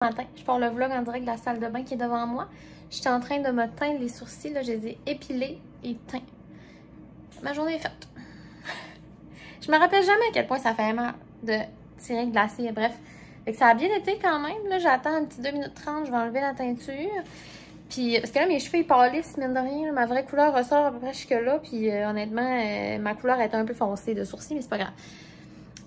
Matin, je pars le vlog en direct de la salle de bain qui est devant moi. J'étais en train de me teindre les sourcils, là, je les ai épilés et teints. Ma journée est faite. Je me rappelle jamais à quel point ça fait mal de tirer un glacé, bref. Fait que ça a bien été quand même, là, j'attends un petit 2 minutes 30, je vais enlever la teinture. Puis, parce que là, mes cheveux, ils pâlissent, mine de rien, là, ma vraie couleur ressort à peu près jusque-là, puis honnêtement, ma couleur est un peu foncée de sourcils, mais c'est pas grave.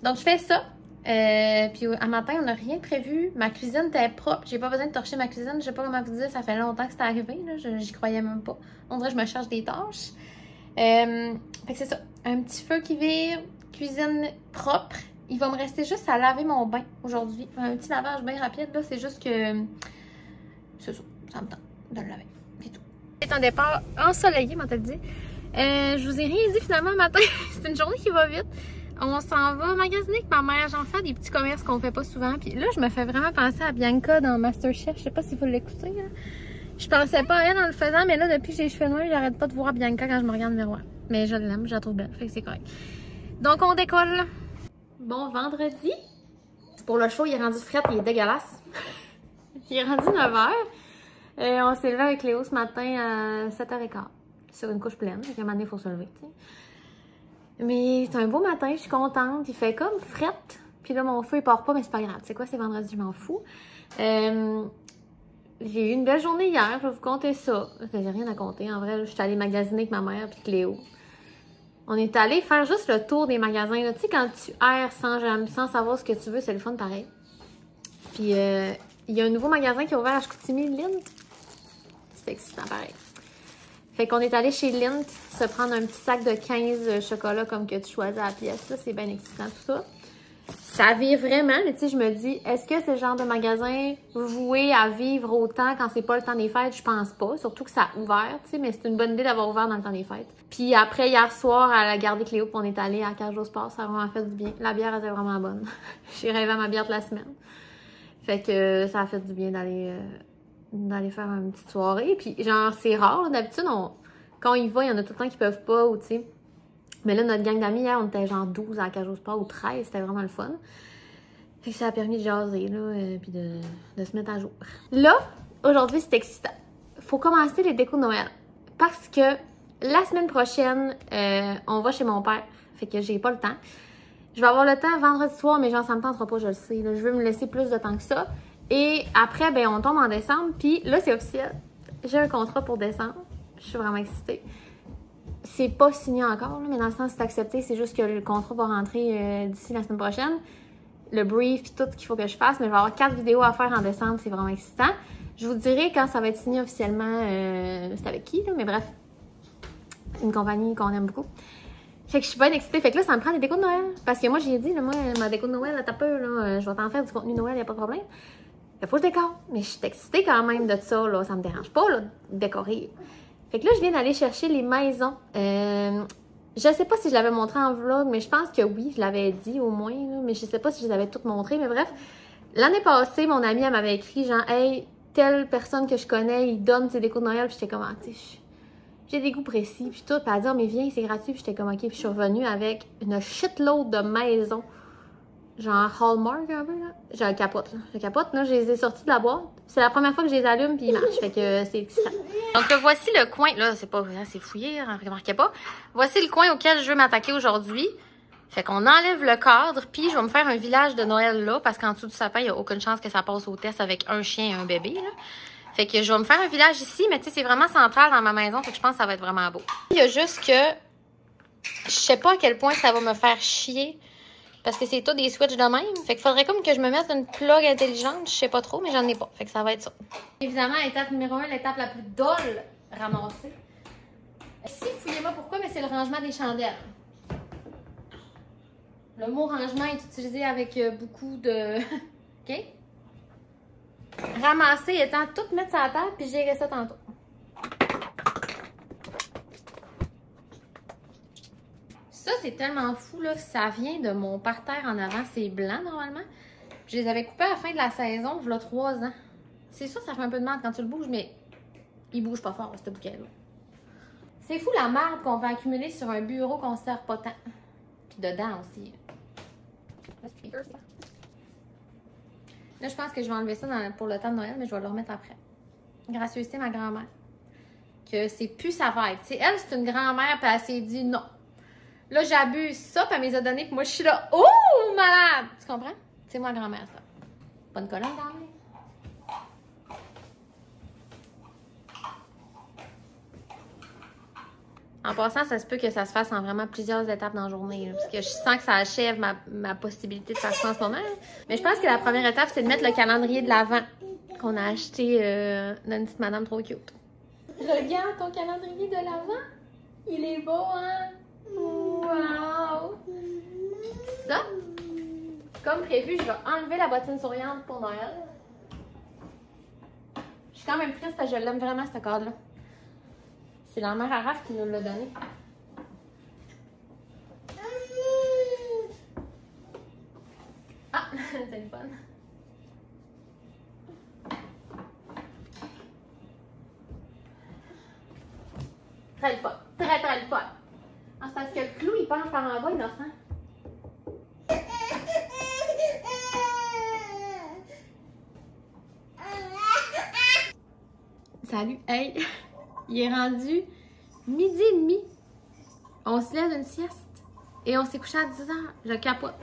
Donc, je fais ça. Puis à matin, on n'a rien prévu. Ma cuisine était propre. J'ai pas besoin de torcher ma cuisine. Je sais pas comment vous dire, ça fait longtemps que c'est arrivé. J'y croyais même pas. On dirait que je me charge des tâches. Fait que c'est ça. Un petit feu qui vire. Cuisine propre. Il va me rester juste à laver mon bain aujourd'hui. Un petit lavage bien rapide. Là, c'est juste que... C'est ça. Ça me tente de le laver. C'est tout. C'est un départ ensoleillé, m'en-t-elle dit. Je vous ai rien dit finalement le matin. C'est une journée qui va vite. On s'en va magasiner avec ma mère. J'en fais des petits commerces qu'on fait pas souvent. Puis là, je me fais vraiment penser à Bianca dans MasterChef. Je sais pas si vous l'écoutez. Je pensais pas à elle en le faisant, mais là, depuis que j'ai les cheveux noirs, j'arrête pas de voir Bianca quand je me regarde dans le miroir. Mais je l'aime, je la trouve belle. Fait que c'est correct. Donc, on décolle. Bon vendredi. Pour le show, il est rendu fret, il est dégueulasse. Il est rendu 9h. On s'est levé avec Léo ce matin à 7h15. Sur une couche pleine. Fait qu'à un moment donné, il faut se lever, tu sais. Mais c'est un beau matin, je suis contente. Il fait comme frette. Puis là, mon feu, il part pas, mais c'est pas grave. C'est quoi, c'est vendredi, je m'en fous. J'ai eu une belle journée hier, je vais vous compter ça. J'ai rien à compter. En vrai, là, je suis allée magasiner avec ma mère puis Cléo. On est allé faire juste le tour des magasins. Tu sais, quand tu erres sans savoir ce que tu veux, c'est le fun pareil. Puis, il y a un nouveau magasin qui a ouvert à Chicoutimi, Lindt. C'est excitant pareil. Fait qu'on est allé chez Lindt se prendre un petit sac de 15 chocolats comme que tu choisis à la pièce. Là, c'est bien excitant tout ça. Ça vit vraiment, mais tu sais, je me dis, est-ce que c'est le genre de magasin voué à vivre autant quand c'est pas le temps des fêtes? Je pense pas. Surtout que ça a ouvert, tu sais, mais c'est une bonne idée d'avoir ouvert dans le temps des fêtes. Puis après, hier soir, à la garder Cléo, puis on est allé à Cage au Sport, ça a vraiment fait du bien. La bière était vraiment bonne. J'ai rêvé à ma bière de la semaine. Fait que ça a fait du bien d'aller faire une petite soirée. Puis genre, c'est rare, d'habitude, quand il va, il y en a tout le temps qui peuvent pas, ou tu sais. Mais là, notre gang d'amis, hier, on était genre 12 à la Cage au Sport, ou 13, c'était vraiment le fun. Fait que ça a permis de jaser, là, puis de se mettre à jour. Là, aujourd'hui, c'est excitant. Faut commencer les décos de Noël. Parce que la semaine prochaine, on va chez mon père. Fait que j'ai pas le temps. Je vais avoir le temps vendredi soir, mais genre, ça me tentera pas, je le sais. Là. Je veux me laisser plus de temps que ça. Et après, ben, on tombe en décembre. Puis là, c'est officiel. J'ai un contrat pour décembre. Je suis vraiment excitée. C'est pas signé encore, là, mais dans le sens, c'est accepté. C'est juste que le contrat va rentrer d'ici la semaine prochaine. Le brief, puis tout ce qu'il faut que je fasse. Mais je vais avoir 4 vidéos à faire en décembre. C'est vraiment excitant. Je vous dirai quand ça va être signé officiellement. C'est avec qui, là? Mais bref, une compagnie qu'on aime beaucoup. Fait que je suis bien excitée. Fait que là, ça me prend des décos de Noël. Parce que moi, j'ai dit, là, moi, ma déco de Noël, là, t'as peu, là, je vais t'en faire du contenu Noël, y a pas de problème. Il faut que je décore. Mais je suis excitée quand même de ça, là. Ça me dérange pas, là, de décorer. Fait que là, je viens d'aller chercher les maisons. Je sais pas si je l'avais montré en vlog, mais je pense que oui, je l'avais dit au moins, là, mais je sais pas si je les avais toutes montrées. Mais bref, l'année passée, mon amie, elle m'avait écrit genre, hey, telle personne que je connais, il donne ses décos de Noël. Puis j'étais comme, ah, tu sais, j'ai des goûts précis. Puis tout, puis elle a dit, oh, mais viens, c'est gratuit. Puis j'étais comme, ok. Puis je suis revenue avec une shitload de maisons. Genre Hallmark un peu, là. Je capote, là. Je capote, là. Je les ai sortis de la boîte. C'est la première fois que je les allume, puis ils marchent. Fait que c'est excitant. Donc, voici le coin. Là, c'est pas c'est fouillé, hein, remarquez pas. Voici le coin auquel je veux m'attaquer aujourd'hui. Fait qu'on enlève le cadre, puis je vais me faire un village de Noël là, parce qu'en dessous du sapin, il n'y a aucune chance que ça passe au test avec un chien et un bébé, là. Fait que je vais me faire un village ici, mais tu sais, c'est vraiment central dans ma maison, fait que je pense que ça va être vraiment beau. Il y a juste que je sais pas à quel point ça va me faire chier. Parce que c'est tout des switches de même. Fait qu'il faudrait comme que je me mette une plug intelligente. Je sais pas trop, mais j'en ai pas. Fait que ça va être ça. Évidemment, étape numéro 1, l'étape la plus dolle, ramasser. Ici, fouillez-moi pourquoi, mais c'est le rangement des chandelles. Le mot rangement est utilisé avec beaucoup de... OK? Ramasser étant tout mettre sur la table, puis gérer ça tantôt. Ça, c'est tellement fou, là. Ça vient de mon parterre en avant. C'est blanc, normalement. Je les avais coupés à la fin de la saison, il y a 3 ans. C'est sûr, ça fait un peu de mal quand tu le bouges, mais il bouge pas fort, ce bouquet-là. C'est fou la marde qu'on va accumuler sur un bureau qu'on sert pas tant. Puis dedans aussi. Là, je pense que je vais enlever ça pour le temps de Noël, mais je vais le remettre après. Gracieuseté, ma grand-mère. Que c'est plus sa vibe. Tu sais, elle, c'est une grand-mère, puis elle s'est dit non. Là, j'abuse ça, puis elle me les a donné, puis moi, je suis là, oh, malade! Tu comprends? C'est moi, grand-mère, ça. Bonne colonne, grand-mère. En passant, ça se peut que ça se fasse en vraiment plusieurs étapes dans la journée. Là, parce que je sens que ça achève ma possibilité de faire ça en ce moment. Mais je pense que la première étape, c'est de mettre le calendrier de l'Avent qu'on a acheté dans une petite madame trop cute. Regarde ton calendrier de l'Avent. Il est beau, hein? Wow! Ça, comme prévu, je vais enlever la bottine souriante pour Noël. Je suis quand même triste parce que je l'aime vraiment, ce cadre-là. C'est la mère à Raph qui nous l'a donné. Ah, c'est le fun. Très le fun. Très, très le fun. Ah, c'est parce que le clou, il penche par en bas, innocent. Salut. Hey! Il est rendu 12h30. On se lève d'une sieste. Et on s'est couché à 10h. Je capote.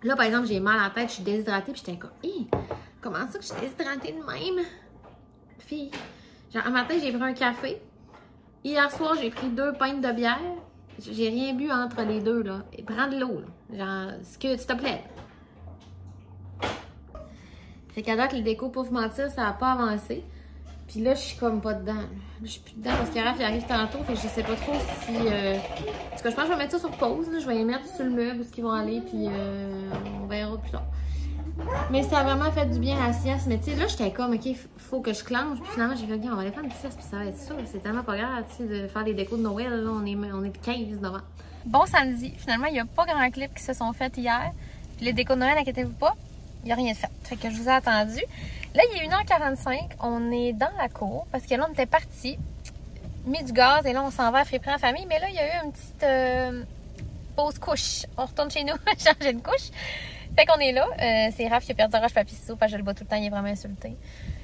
Là, par exemple, j'ai mal à la tête, je suis déshydratée. Puis j'étais comme, hé, comment ça que je suis déshydratée de même? Fille. Genre, un matin, j'ai pris un café. Hier soir, j'ai pris 2 pintes de bière. J'ai rien bu entre les deux, là. Et prends de l'eau, là. Genre, ce que, s'il te plaît. Fait qu'à date, le déco, pour vous mentir, ça n'a pas avancé. Puis là, je suis comme pas dedans. Je suis plus dedans parce que Raph, il arrive tantôt. Fait que je sais pas trop si... En tout cas, je pense que je vais mettre ça sur pause. Là. Je vais les mettre sur le meuble où ils vont aller. Puis on verra plus tard. Mais ça a vraiment fait du bien la sieste. Mais tu sais, là, j'étais comme, OK, faut que je clenche. Puis finalement, j'ai dit, on va aller faire une sieste. Puis ça va être ça. C'est tellement pas grave, tu sais, de faire des décos de Noël. Là, on est le 15 novembre. Bon samedi. Finalement, il n'y a pas grand clip qui se sont faits hier. Puis les décos de Noël, inquiétez-vous pas, il n'y a rien de fait. Fait que je vous ai attendu. Là, il est 1h45. On est dans la cour parce que là, on était partis, mis du gaz et là, on s'en va à friperie en famille. Mais là, il y a eu une petite pause couche. On retourne chez nous changer de couche. Fait qu'on est là. C'est Raph qui a perdu un roche papier ciseaux parce que je le bats tout le temps. Il est vraiment insulté.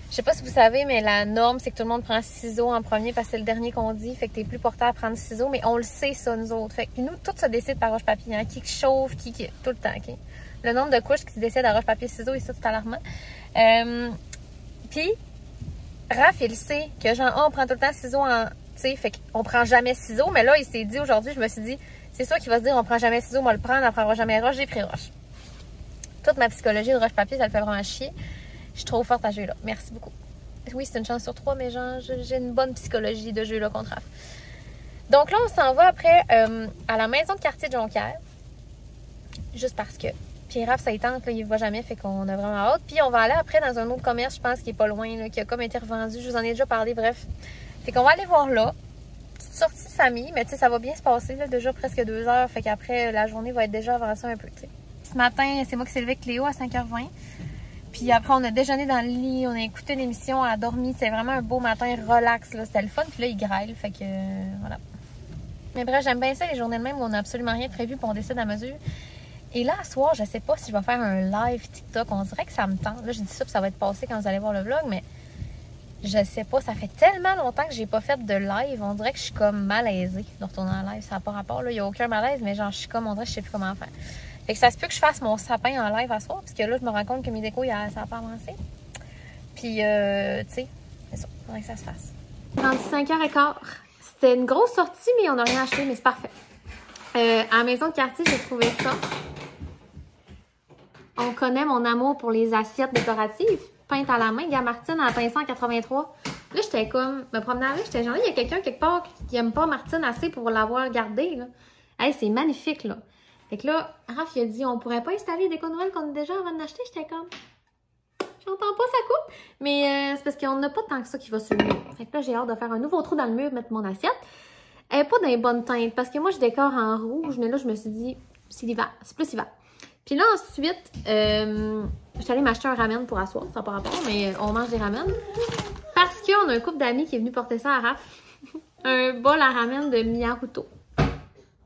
Je sais pas si vous savez, mais la norme, c'est que tout le monde prend ciseaux en premier parce que c'est le dernier qu'on dit. Fait que t'es plus porté à prendre ciseaux. Mais on le sait, ça, nous autres. Fait que nous, tout se décide par roche papier. Hein? Qui chauffe, qui... Tout le temps, OK? Le nombre de couches qui se décide à roche papier ciseaux, ici, c'est alarmant. Puis, Raph, il sait que genre, on prend tout le temps ciseaux en... Tu sais, fait qu'on prend jamais ciseaux. Mais là, il s'est dit aujourd'hui, je me suis dit, c'est sûr qu'il va se dire, on prend jamais ciseaux, on va le prendre, on prendra jamais roche, j'ai pris roche. Toute ma psychologie de roche-papier, ça le fait vraiment chier. Je suis trop forte à ce jeu-là. Merci beaucoup. Oui, c'est une chance sur 3, mais genre, j'ai une bonne psychologie de jeu-là contre Raph. Donc là, on s'en va après à la maison de quartier de Jonquière. Juste parce que... Puis Raph, ça y tente, là, il ne va jamais, fait qu'on a vraiment hâte. Puis on va aller après dans un autre commerce, je pense, qui est pas loin, là, qui a comme été revendu. Je vous en ai déjà parlé, bref. Fait qu'on va aller voir là. Petite sortie de famille, mais tu sais, ça va bien se passer, là, déjà presque 2 heures. Fait qu'après, la journée va être déjà avancée un peu, tu sais. Ce matin, c'est moi qui s'est levée avec Cléo à 5h20. Puis après, on a déjeuné dans le lit, on a écouté l'émission, on a dormi. C'est vraiment un beau matin relax, là. C'était le fun. Puis là, il grêle, fait que voilà. Mais bref, j'aime bien ça, les journées de même où on n'a absolument rien prévu, puis on décide à mesure. Et là, ce soir, je sais pas si je vais faire un live TikTok. On dirait que ça me tente. Là, je dis ça, puis ça va être passé quand vous allez voir le vlog, mais je sais pas. Ça fait tellement longtemps que j'ai pas fait de live. On dirait que je suis comme malaisée de retourner en live. Ça n'a pas rapport, là. Il n'y a aucun malaise, mais genre, je suis comme, on dirait que je sais plus comment faire. Fait que ça se peut que je fasse mon sapin en live à soir, parce que là, je me rends compte que mes décos, ça n'a pas avancé. Puis, tu sais, c'est ça. Il faudrait que ça se fasse. Dans 5h15. C'était une grosse sortie, mais on n'a rien acheté, mais c'est parfait. À la maison de quartier, j'ai trouvé ça. On connaît mon amour pour les assiettes décoratives, peintes à la main. Gars Martine, elle a peint ça en 83. Là, j'étais comme, me promenant avec, j'étais genre, il y a quelqu'un quelque part qui aime pas Martine assez pour l'avoir gardée, là. Hey, c'est magnifique, là. Fait que là, Raph, il a dit, on pourrait pas installer des décos de Noël qu'on a déjà avant de l'acheter. J'étais comme, j'entends pas, ça coupe. Mais c'est parce qu'on n'a pas tant que ça qui va sur le mur. Fait que là, j'ai hâte de faire un nouveau trou dans le mur, mettre mon assiette. Elle n'est pas dans les bonnes teintes, parce que moi, je décore en rouge, mais là, je me suis dit, c'est l'hiver, c'est plus l'hiver. Puis là, ensuite, je suis allée m'acheter un ramen pour asseoir, ça n'a pas rapport, mais on mange des ramen. Parce qu'on a un couple d'amis qui est venu porter ça à Raph. Un bol à ramen de Miyaruto.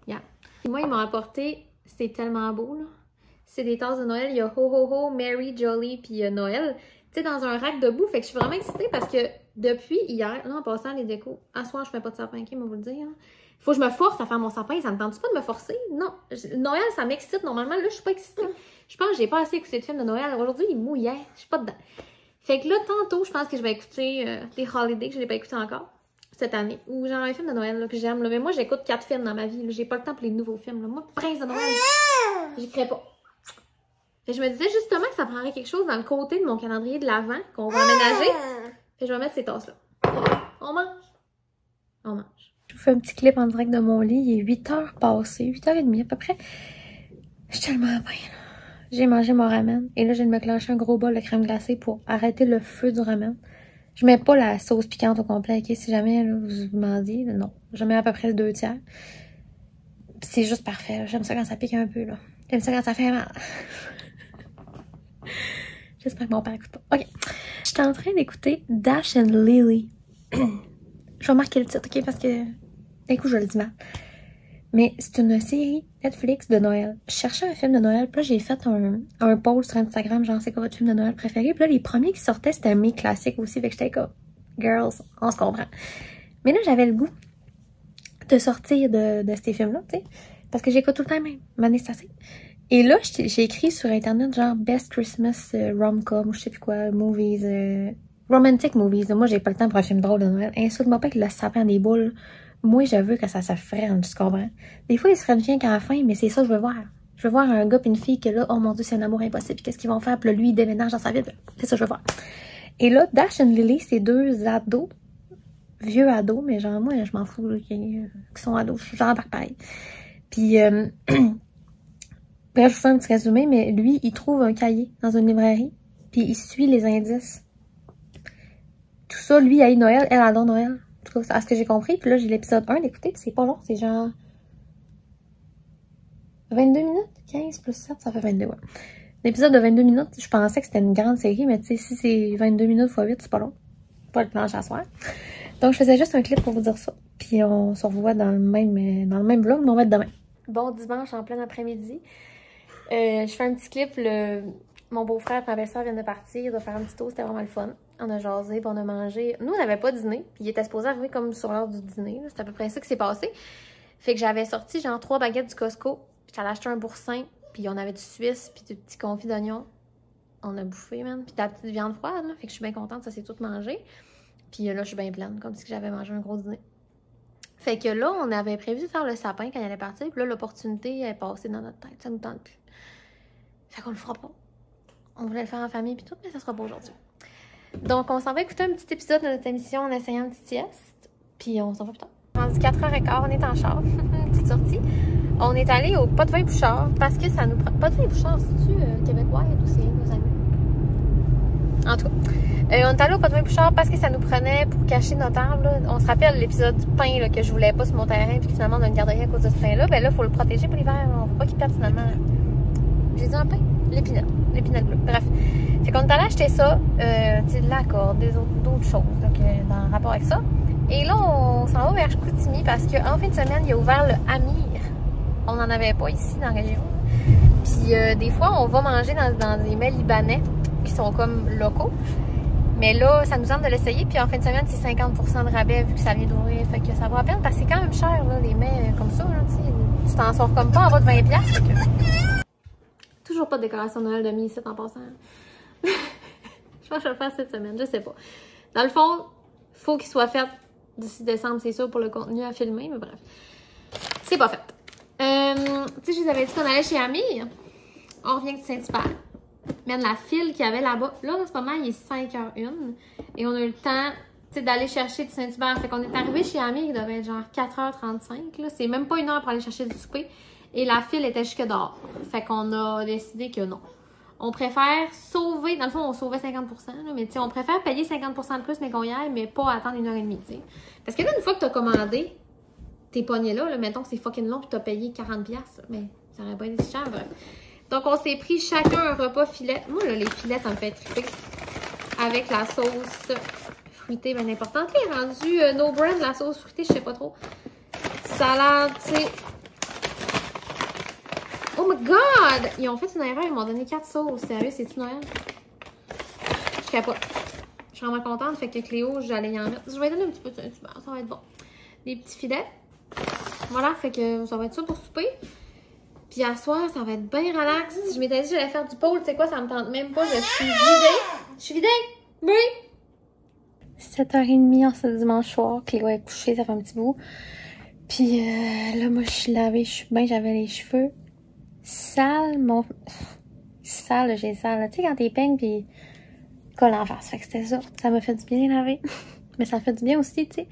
Yeah. Et moi, ils m'ont apporté, c'est tellement beau, là. c'est des tasses de Noël. Il y a Ho Ho Ho, Mary, Jolly, puis Noël. Tu sais, dans un rack debout. Fait que je suis vraiment excitée parce que depuis hier, là, en passant les décos, à soir, je fais pas de sapin, ok, mais vous le dire. Faut que je me force à faire mon sapin. Ça me tente pas de me forcer? Non. Noël, ça m'excite. Normalement, là, je suis pas excitée. Je pense que j'ai pas assez écouté de films de Noël. Aujourd'hui, il mouillait. Je suis pas dedans. Fait que là, tantôt, je pense que je vais écouter les Holidays, que je l'ai pas écouté encore cette année. Ou genre un film de Noël là, que j'aime. Mais moi, j'écoute 4 films dans ma vie. J'ai pas le temps pour les nouveaux films. Là. Moi, Prince de Noël, j'écris pas. Fait que je me disais justement que ça prendrait quelque chose dans le côté de mon calendrier de l'Avent qu'on va aménager. Fait que je vais mettre ces tasses-là. On mange. On mange. Je vous fais un petit clip en direct de mon lit. Il est 8h passé, 8h30 à peu près. Je suis tellement bien. J'ai mangé mon ramen. Et là, je viens de me clencher un gros bol de crème glacée pour arrêter le feu du ramen. Je mets pas la sauce piquante au complet, ok? Si jamais là, vous demandiez, non. Je mets à peu près le 2/3. C'est juste parfait. J'aime ça quand ça pique un peu, là. J'aime ça quand ça fait mal. J'espère que mon père écoute pas. Ok. J'étais en train d'écouter Dash and Lily. Je vais marquer le titre, ok? Parce que d'un coup, je le dis mal. Mais c'est une série Netflix de Noël. Je cherchais un film de Noël, puis là, j'ai fait un post sur Instagram, genre, c'est quoi votre film de Noël préféré? Puis là, les premiers qui sortaient, c'était mes classiques aussi, fait que j'étais comme, girls, on se comprend. Mais là, j'avais le goût de sortir de ces films-là, tu sais, parce que j'écoute tout le temps même, Mané, c'est assez. Et là, j'ai écrit sur Internet, genre, Best Christmas rom-com, ou je sais plus quoi, movies, romantic movies. Moi, j'ai pas le temps pour un film drôle de Noël. Insulte-moi pas avec le sapin des boules. Moi, je veux que ça se freine, tu comprends? Des fois, ils se freinent rien qu'à la fin, mais c'est ça que je veux voir. Je veux voir un gars et une fille que là, oh mon Dieu, c'est un amour impossible. Qu'est-ce qu'ils vont faire? Puis là, lui, il déménage dans sa ville. C'est ça que je veux voir. Et là, Dash and Lily, c'est 2 ados. Vieux ados, mais genre, moi, je m'en fous, là, qui sont ados. Je suis genre pareil. Puis, bref, je vous fais un petit résumé, mais lui, il trouve un cahier dans une librairie. Puis, il suit les indices. Tout ça, lui, il a eu Noël, elle adore Noël. En tout cas, à ce que j'ai compris. Puis là, j'ai l'épisode 1 d'écouter, puis c'est pas long. C'est genre 22 minutes? 15 plus 7, ça fait 22, ouais. L'épisode de 22 minutes, je pensais que c'était une grande série, mais tu sais, si c'est 22 minutes x 8, c'est pas long. Pas le planche à soir. Donc, je faisais juste un clip pour vous dire ça. Puis on se revoit dans le même vlog, mais on va être demain. Bon dimanche en plein après-midi. Je fais un petit clip. Mon beau-frère et ma belle-sœur viennent de partir. Il doit faire un petit tour, c'était vraiment le fun. On a jasé, puis on a mangé. Nous, on n'avait pas dîné, puis il était supposé arriver comme sur l'heure du dîner. C'est à peu près ça qui s'est passé. Fait que j'avais sorti genre 3 baguettes du Costco. J'allais acheter un boursin, puis on avait du Suisse, puis du petit confit d'oignon. On a bouffé, man. Puis de la petite viande froide, là. Fait que je suis bien contente, ça s'est tout mangé. Puis là, je suis bien pleine, comme si j'avais mangé un gros dîner. Fait que là, on avait prévu de faire le sapin quand il allait partir. Puis là, l'opportunité est passée dans notre tête. Ça nous tente plus. Fait qu'on le fera pas. On voulait le faire en famille puis tout, mais ça sera pas aujourd'hui. Donc, on s'en va écouter un petit épisode de notre émission en essayant une petite sieste. Puis on s'en va plus tard. Rendu 4h15, on est en char. Petite sortie. On est allé au Pot de vin Bouchard parce que ça nous prend... Pot de vin Bouchard, c'est-tu québécois ou c'est nos amis? En tout cas, on est allé au Pot de vin Bouchard parce que ça nous prenait pour cacher notre arbre. Là. On se rappelle l'épisode du pain là, que je voulais pas sur mon terrain puis que finalement on a une garderie à cause de ce pain-là. Ben là, il faut le protéger pour l'hiver. On ne veut pas qu'il perde finalement. J'ai dit un pain? L'épinette bleue. Bref. Fait qu'on est allé acheter ça, tu sais, de la corde, d'autres choses donc, dans rapport avec ça. Et là, on s'en va vers Chicoutimi parce qu'en fin de semaine, il a ouvert le Amir. On n'en avait pas ici dans la région. Puis des fois, on va manger dans des mets libanais qui sont comme locaux. Mais là, ça nous tente de l'essayer. Puis en fin de semaine, c'est 50% de rabais vu que ça vient d'ouvrir. Fait que ça vaut la peine parce que c'est quand même cher, là, les mets comme ça. Là, tu t'en sors comme pas en bas de 20$. Toujours pas de décoration de Noël de mi ici en passant. Je pense que je vais le faire cette semaine, je sais pas. Dans le fond, faut qu'il soit fait d'ici décembre, c'est sûr, pour le contenu à filmer, mais bref. C'est pas fait. Tu sais, je vous avais dit qu'on allait chez Amir. On revient de Saint-Hubert. Mais la file qu'il y avait là-bas, là, en ce moment, il est 5h01. Et on a eu le temps, tu sais, d'aller chercher du Saint-Hubert. Fait qu'on est arrivé chez Amir, il devait être genre 4h35. Là. C'est même pas 1 heure pour aller chercher du souper. Et la file était jusque dehors. Fait qu'on a décidé que non. On préfère sauver, dans le fond, on sauvait 50%, là, mais tu sais, on préfère payer 50% de plus, mais qu'on y aille, mais pas attendre 1h30, tu sais. Parce que là, une fois que t'as commandé tes poignets là, mettons que c'est fucking long, puis t'as payé 40$, mais ça aurait pas été si cher, bref. Donc, on s'est pris chacun un repas filet. Moi, là, les filets, ça me fait triper. Avec la sauce fruitée, bien importante. Elle est rendue no brand, la sauce fruitée, je sais pas trop. Salade, tu sais. Oh Oh my god! Ils ont fait une erreur, ils m'ont donné 4 sauces. Sérieux, c'est-tu Noël? Je capote. Je suis vraiment contente, fait que Cléo, j'allais y en mettre. Je vais donner un petit peu de ça va être bon. Des petits filets. Voilà, fait que ça va être ça pour souper. Puis à soir, ça va être bien relax. Je m'étais dit que j'allais faire du pôle, tu sais quoi, ça me tente même pas. Je suis vidée. Je suis vidée! Oui! 7h30 en ce dimanche soir. Cléo est couchée, ça fait un petit bout. Puis là, moi, je suis lavée, je suis bien, j'avais les cheveux sales. Sale, j'ai sale. Tu sais, quand t'es peigne, puis colle en face. Fait que c'était ça. Ça m'a fait du bien les laver. Mais ça fait du bien aussi, tu sais.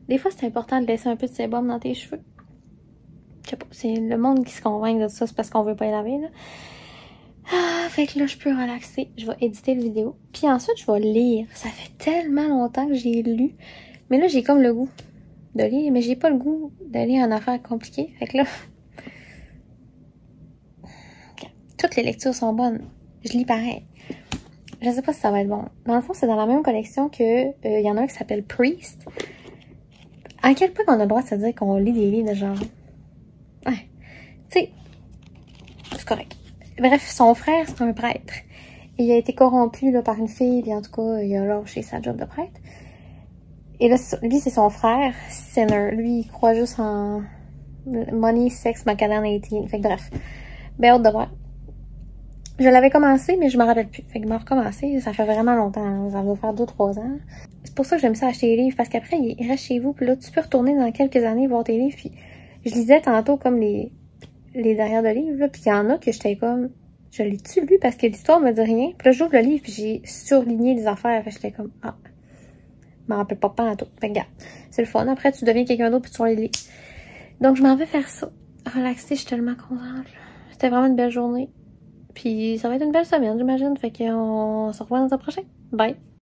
Des fois, c'est important de laisser un peu de sébum dans tes cheveux. Je sais pas, c'est le monde qui se convainc de ça, c'est parce qu'on veut pas les laver, là. Ah, fait que là, je peux relaxer. Je vais éditer la vidéo. Puis ensuite, je vais lire. Ça fait tellement longtemps que j'ai lu. Mais là, j'ai comme le goût de lire. Mais j'ai pas le goût de lire une affaire compliquée. Fait que là... Toutes les lectures sont bonnes. Je lis pareil. Je sais pas si ça va être bon. Dans le fond, c'est dans la même collection que... y en a un qui s'appelle Priest. À quel point on a le droit de se dire qu'on lit des livres de genre... Ouais. Tu sais, c'est correct. Bref, son frère, c'est un prêtre. Et il a été corrompu là, par une fille, puis en tout cas, il a lâché sa job de prêtre. Et là, lui, c'est son frère, Sinner. Lui, il croit juste en money, sex, macadam 18. Fait que bref, ben hâte de voir. Je l'avais commencé, mais je me rappelle plus. Fait que je m'en recommencé, ça fait vraiment longtemps. Ça va faire 2-3 ans. C'est pour ça que j'aime ça acheter les livres, parce qu'après, il reste chez vous, puis là, tu peux retourner dans quelques années voir tes livres. Puis je lisais tantôt comme les derrière de livres, là, puis il y en a que j'étais comme, je l'ai-tu lu parce que l'histoire me dit rien. Puis là, j'ouvre le livre, puis j'ai surligné des affaires. Fait que j'étais comme, ah, je m'en rappelle pas en tout. Fait que regarde, c'est le fun. Après, tu deviens quelqu'un d'autre, puis tu vas les lire. Donc, je m'en vais faire ça. Relaxer, je suis tellement contente. C'était vraiment une belle journée. Puis, ça va être une belle semaine, j'imagine. Fait qu'on se revoit dans un prochain. Bye!